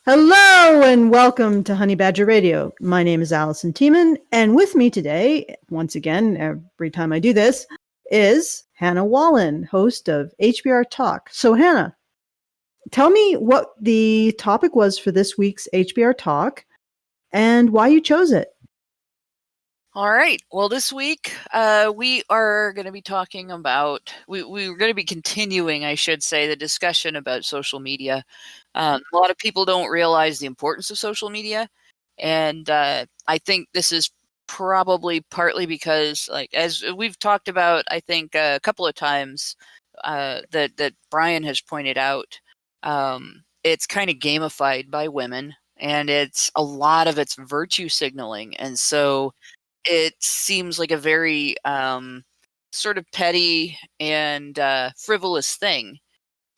Hello and welcome to Honey Badger Radio. My name is Alison Tiemann, and with me today, once again, every time I do this, is Hannah Wallen, host of HBR Talk. So Hannah, tell me what the topic was for this week's HBR Talk and why you chose it. All right. Well, this week we are going to be talking about, we're going to be continuing, I should say, the discussion about social media. A lot of people don't realize the importance of social media. And I think this is probably partly because, like, as we've talked about, I think a couple of times that Brian has pointed out, it's kind of gamified by women, and it's a lot of it's virtue signaling. And so it seems like a very sort of petty and frivolous thing,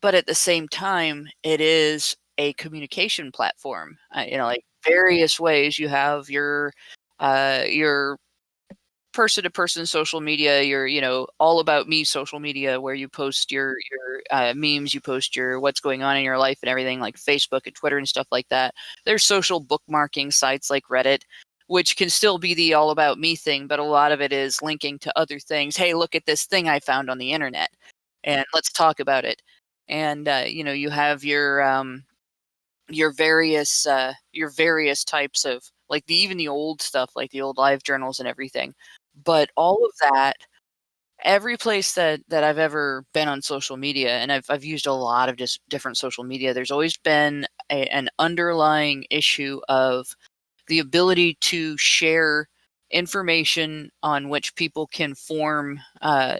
but at the same time, it is a communication platform. Like various ways you have your person-to-person social media, your all about me social media, where you post your memes, you post your what's going on in your life and everything, like Facebook and Twitter and stuff like that. There's social bookmarking sites like Reddit, which can still be the all about me thing, but a lot of it is linking to other things. Hey, look at this thing I found on the internet, and let's talk about it. And you have your various types of, like, even the old stuff, like the old live journals and everything. But all of that, every place that I've ever been on social media, and I've used a lot of just different social media, there's always been an underlying issue of the ability to share information on which people can form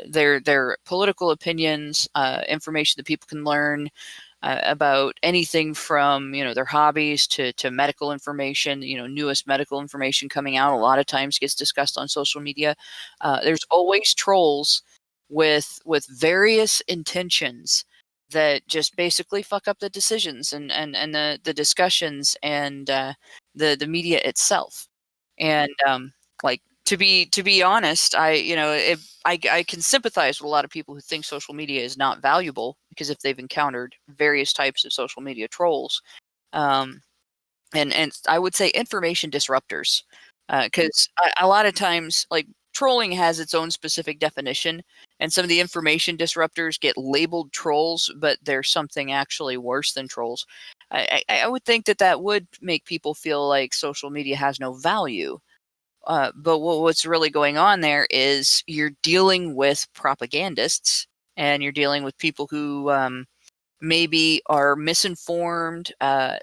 their political opinions, information that people can learn about anything from their hobbies to medical information. Newest medical information coming out a lot of times gets discussed on social media. There's always trolls with various intentions that just basically fuck up the decisions and the discussions and the media itself. And like, to be honest, I can sympathize with a lot of people who think social media is not valuable, because if they've encountered various types of social media trolls, and I would say information disruptors, because a lot of times, like, trolling has its own specific definition, and some of the information disruptors get labeled trolls, but they're something actually worse than trolls. I would think that would make people feel like social media has no value. But what's really going on there is you're dealing with propagandists, and you're dealing with people who maybe are misinformed. There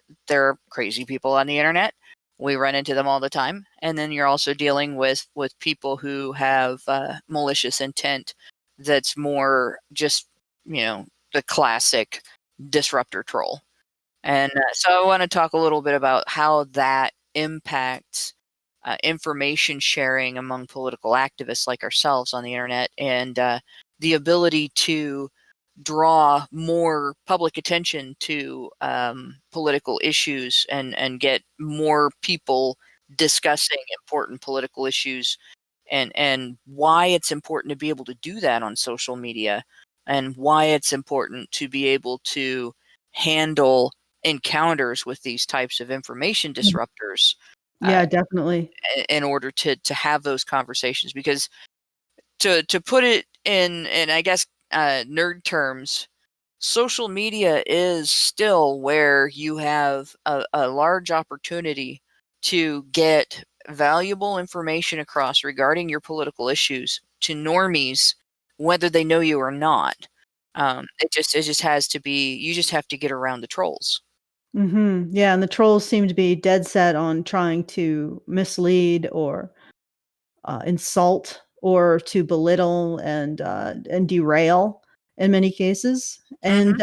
are crazy people on the internet. We run into them all the time. And then you're also dealing with people who have malicious intent that's more just, the classic disruptor troll. And so I want to talk a little bit about how that impacts information sharing among political activists like ourselves on the internet, and the ability to draw more public attention to political issues and get more people discussing important political issues, and why it's important to be able to do that on social media, and why it's important to be able to handle encounters with these types of information disruptors. Yeah, definitely. In order to have those conversations, because to put it in I guess nerd terms, social media is still where you have a large opportunity to get valuable information across regarding your political issues to normies, whether they know you or not. It just has to be, you just have to get around the trolls. Mm-hmm. Yeah, and the trolls seem to be dead set on trying to mislead or insult or to belittle and derail in many cases. And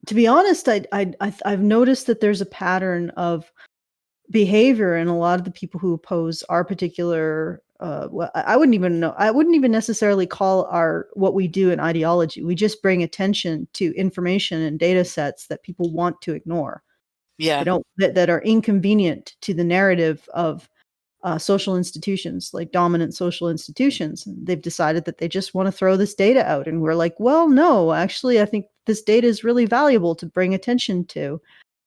to be honest, I've noticed that there's a pattern of behavior in a lot of the people who oppose our particular. Well, I wouldn't even necessarily call what we do an ideology. We just bring attention to information and data sets that people want to ignore. Yeah. That are inconvenient to the narrative of social institutions, like dominant social institutions. They've decided that they just want to throw this data out. And we're like, well, no, actually, I think this data is really valuable to bring attention to.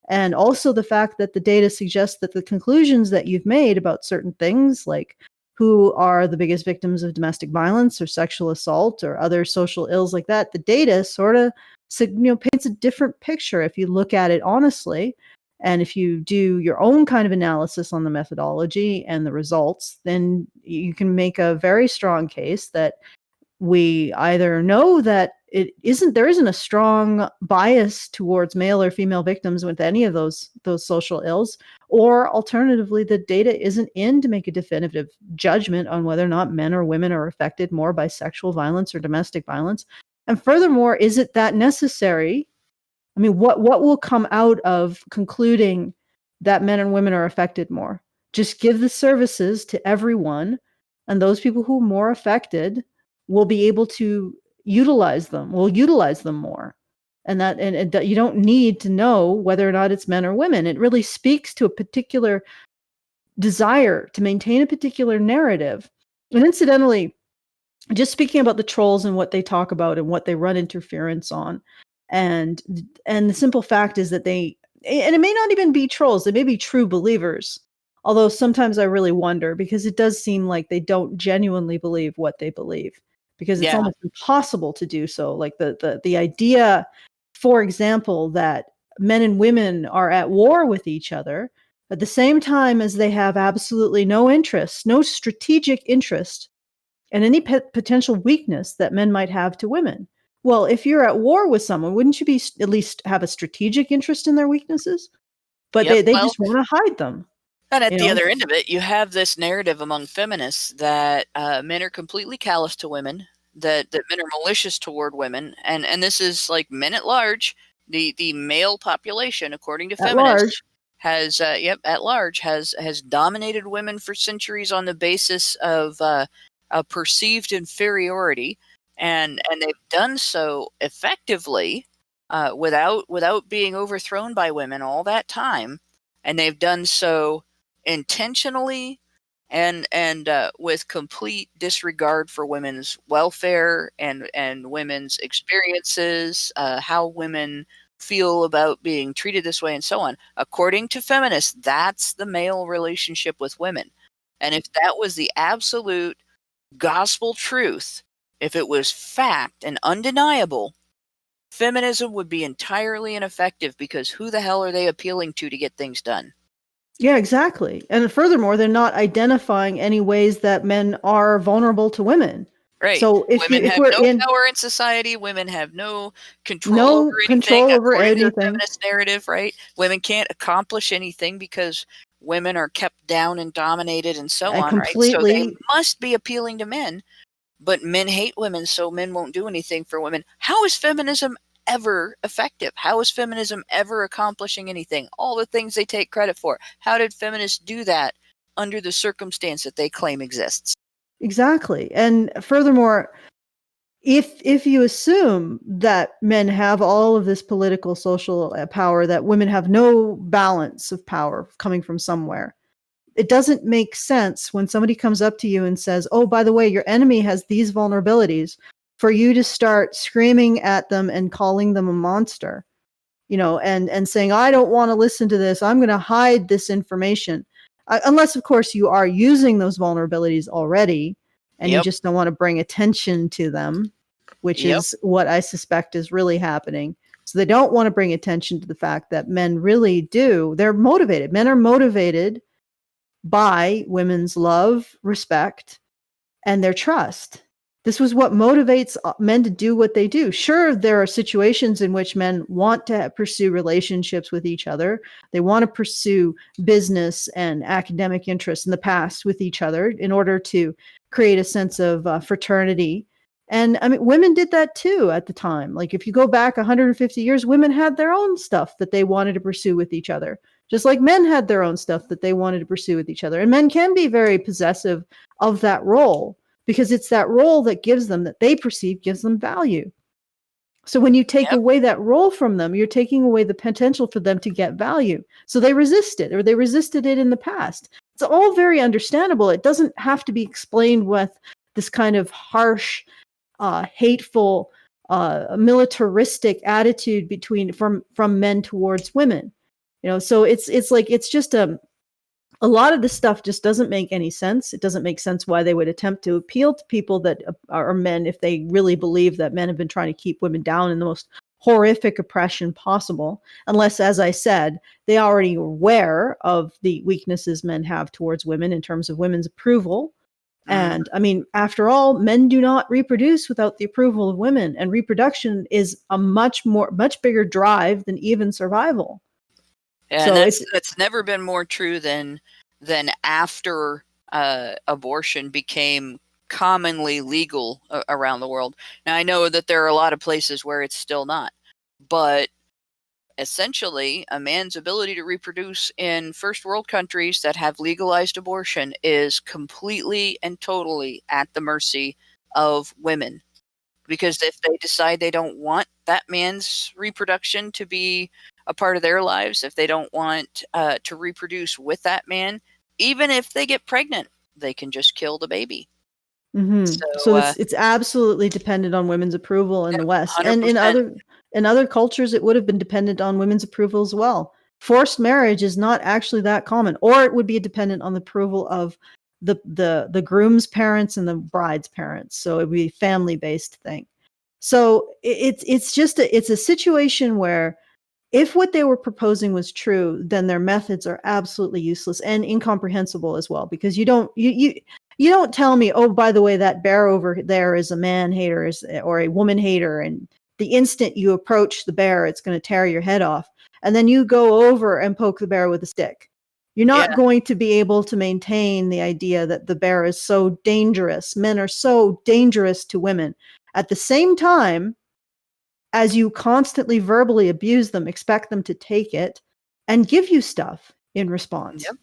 And also the fact that the data suggests that the conclusions that you've made about certain things, like who are the biggest victims of domestic violence or sexual assault or other social ills like that, the data sort of paints a different picture if you look at it honestly. And if you do your own kind of analysis on the methodology and the results, then you can make a very strong case that we either know that there isn't a strong bias towards male or female victims with any of those social ills, or alternatively, the data isn't in to make a definitive judgment on whether or not men or women are affected more by sexual violence or domestic violence. And furthermore, is it that necessary? I mean, what will come out of concluding that men and women are affected more? Just give the services to everyone, and those people who are more affected will be able to utilize them. Will utilize them more, and that you don't need to know whether or not it's men or women. It really speaks to a particular desire to maintain a particular narrative. And incidentally, just speaking about the trolls and what they talk about and what they run interference on. And the simple fact is that and it may not even be trolls, they may be true believers. Although sometimes I really wonder, because it does seem like they don't genuinely believe what they believe, because it's almost impossible to do so. Like the idea, for example, that men and women are at war with each other at the same time as they have absolutely no interest, no strategic interest, and any potential weakness that men might have to women. Well, if you're at war with someone, wouldn't you be at least have a strategic interest in their weaknesses? But they just want to hide them. And at the other end of it, you have this narrative among feminists that men are completely callous to women, that men are malicious toward women, and this is like men at large. The male population, according to feminists, has at large has dominated women for centuries on the basis of a perceived inferiority. And they've done so effectively without being overthrown by women all that time, and they've done so intentionally and with complete disregard for women's welfare and women's experiences, how women feel about being treated this way, and so on. According to feminists, that's the male relationship with women, and if that was the absolute gospel truth, if it was fact and undeniable, feminism would be entirely ineffective, because who the hell are they appealing to get things done? Yeah, exactly. And furthermore, they're not identifying any ways that men are vulnerable to women. Right. So if women if have we're no power in society, women have no control over anything, according to the feminist narrative, right? Women can't accomplish anything because women are kept down and dominated and so on, right? So they must be appealing to men. But men hate women, so men won't do anything for women. How is feminism ever effective? How is feminism ever accomplishing anything? All the things they take credit for. How did feminists do that under the circumstance that they claim exists? Exactly. And furthermore, if you assume that men have all of this political, social power, that women have no balance of power coming from somewhere, it doesn't make sense when somebody comes up to you and says, oh, by the way, your enemy has these vulnerabilities, for you to start screaming at them and calling them a monster, and saying, I don't want to listen to this. I'm going to hide this information. Unless, of course, you are using those vulnerabilities already and you just don't want to bring attention to them, which is what I suspect is really happening. So they don't want to bring attention to the fact that men really do. They're motivated. Men are motivated by women's love, respect, and their trust. This was what motivates men to do what they do. Sure, there are situations in which men want to pursue relationships with each other. They want to pursue business and academic interests in the past with each other in order to create a sense of fraternity. And I mean, women did that too at the time. Like if you go back 150 years, women had their own stuff that they wanted to pursue with each other, just like men had their own stuff that they wanted to pursue with each other. And men can be very possessive of that role, because it's that role that they perceive gives them value. So when you take away that role from them, you're taking away the potential for them to get value. So they resist it, or they resisted it in the past. It's all very understandable. It doesn't have to be explained with this kind of harsh, hateful, militaristic attitude from men towards women. So it's like, it's just a lot of this stuff just doesn't make any sense. It doesn't make sense why they would attempt to appeal to people that are men if they really believe that men have been trying to keep women down in the most horrific oppression possible, unless, as I said, they already are aware of the weaknesses men have towards women in terms of women's approval. And I mean, after all, men do not reproduce without the approval of women, and reproduction is a much bigger drive than even survival. And So that's never been more true than after abortion became commonly legal around the world. Now, I know that there are a lot of places where it's still not, but essentially, a man's ability to reproduce in first world countries that have legalized abortion is completely and totally at the mercy of women. Because if they decide they don't want that man's reproduction to be a part of their lives, if they don't want to reproduce with that man, even if they get pregnant, they can just kill the baby. So it's absolutely dependent on women's approval in the West, 100%. and in other cultures, it would have been dependent on women's approval as well. Forced marriage is not actually that common, or it would be dependent on the approval of the groom's parents and the bride's parents. So it would be a family-based thing. So it's just it's a situation where, if what they were proposing was true, then their methods are absolutely useless and incomprehensible as well, because you don't tell me, oh, by the way, that bear over there is a man hater or a woman hater, and the instant you approach the bear, it's going to tear your head off. And then you go over and poke the bear with a stick. You're not going to be able to maintain the idea that the bear is so dangerous. Men are so dangerous to women. At the same time, as you constantly verbally abuse them, expect them to take it and give you stuff in response. Yep.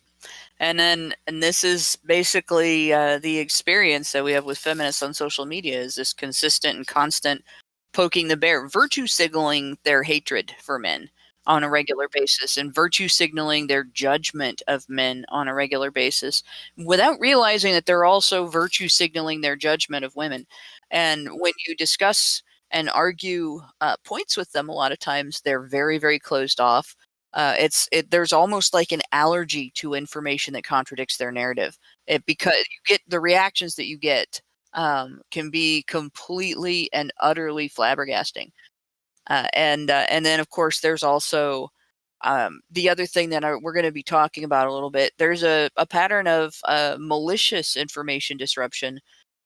And this is basically the experience that we have with feminists on social media, is this consistent and constant poking the bear, virtue signaling their hatred for men on a regular basis, and virtue signaling their judgment of men on a regular basis, without realizing that they're also virtue signaling their judgment of women. And when you discuss and argue points with them, a lot of times they're very, very closed off. There's almost like an allergy to information that contradicts their narrative. Because you get the reactions that you get can be completely and utterly flabbergasting. And then, of course, there's also the other thing that we're going to be talking about a little bit. There's a pattern of malicious information disruption.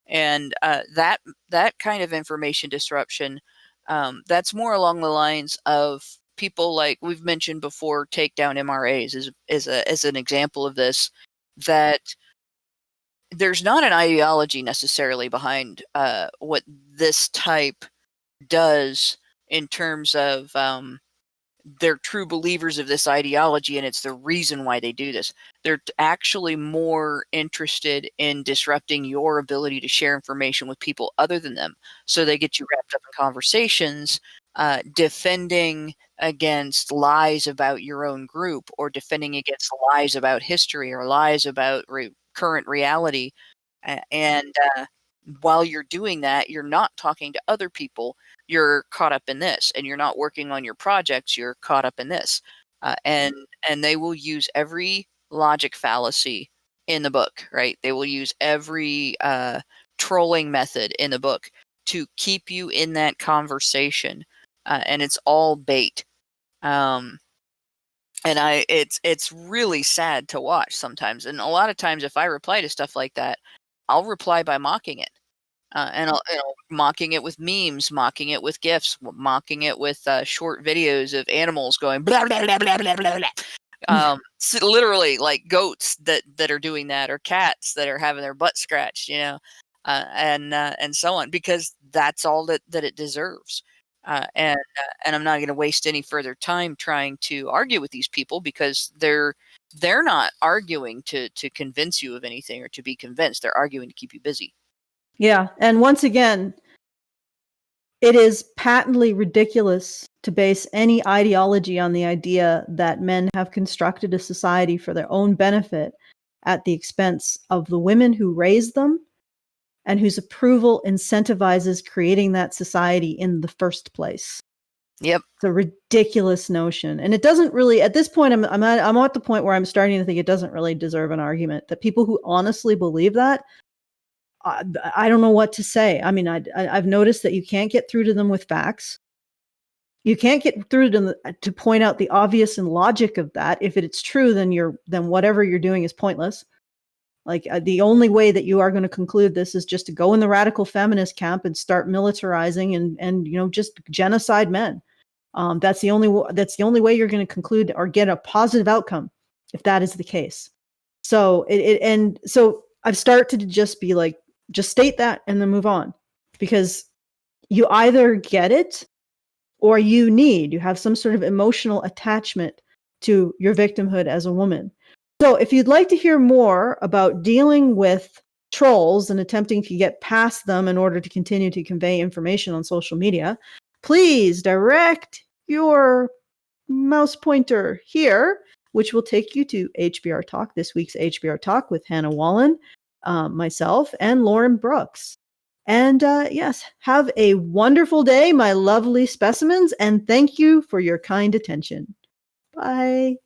And that kind of information disruption, that's more along the lines of people like we've mentioned before. Take down MRAs is an example of this. That there's not an ideology necessarily behind what this type does in terms of they're true believers of this ideology, and it's the reason why they do this. They're actually more interested in disrupting your ability to share information with people other than them. So they get you wrapped up in conversations, defending against lies about your own group, or defending against lies about history, or lies about current reality. And while you're doing that, you're not talking to other people. You're caught up in this, and you're not working on your projects. You're caught up in this, and they will use every logic fallacy in the book, right? They will use every trolling method in the book to keep you in that conversation, and it's all bait. And it's really sad to watch sometimes. And a lot of times, if I reply to stuff like that, I'll reply by mocking it. And I'll, mocking it with memes, mocking it with GIFs, mocking it with short videos of animals going blah blah blah blah blah blah blah. So literally, like goats that are doing that, or cats that are having their butt scratched, and so on, because that's all that it deserves. And I'm not going to waste any further time trying to argue with these people, because they're not arguing to convince you of anything or to be convinced. They're arguing to keep you busy. Yeah. And once again, it is patently ridiculous to base any ideology on the idea that men have constructed a society for their own benefit at the expense of the women who raise them and whose approval incentivizes creating that society in the first place. Yep. It's a ridiculous notion. And it doesn't really, at this point, I'm at the point where I'm starting to think it doesn't really deserve an argument. That people who honestly believe that, I don't know what to say. I mean, I've noticed that you can't get through to them with facts. You can't get through to them to point out the obvious and logic of that. If it's true, then whatever you're doing is pointless. Like the only way that you are going to conclude this is just to go in the radical feminist camp and start militarizing and just genocide men. That's the only way you're going to conclude or get a positive outcome if that is the case. So so I've started to just be like, just state that and then move on, because you either get it or you have some sort of emotional attachment to your victimhood as a woman. So if you'd like to hear more about dealing with trolls and attempting to get past them in order to continue to convey information on social media, please direct your mouse pointer here, which will take you to HBR Talk, this week's HBR Talk with Hannah Wallen, myself, and Lauren Brooks. And yes, have a wonderful day, my lovely specimens, and thank you for your kind attention. Bye.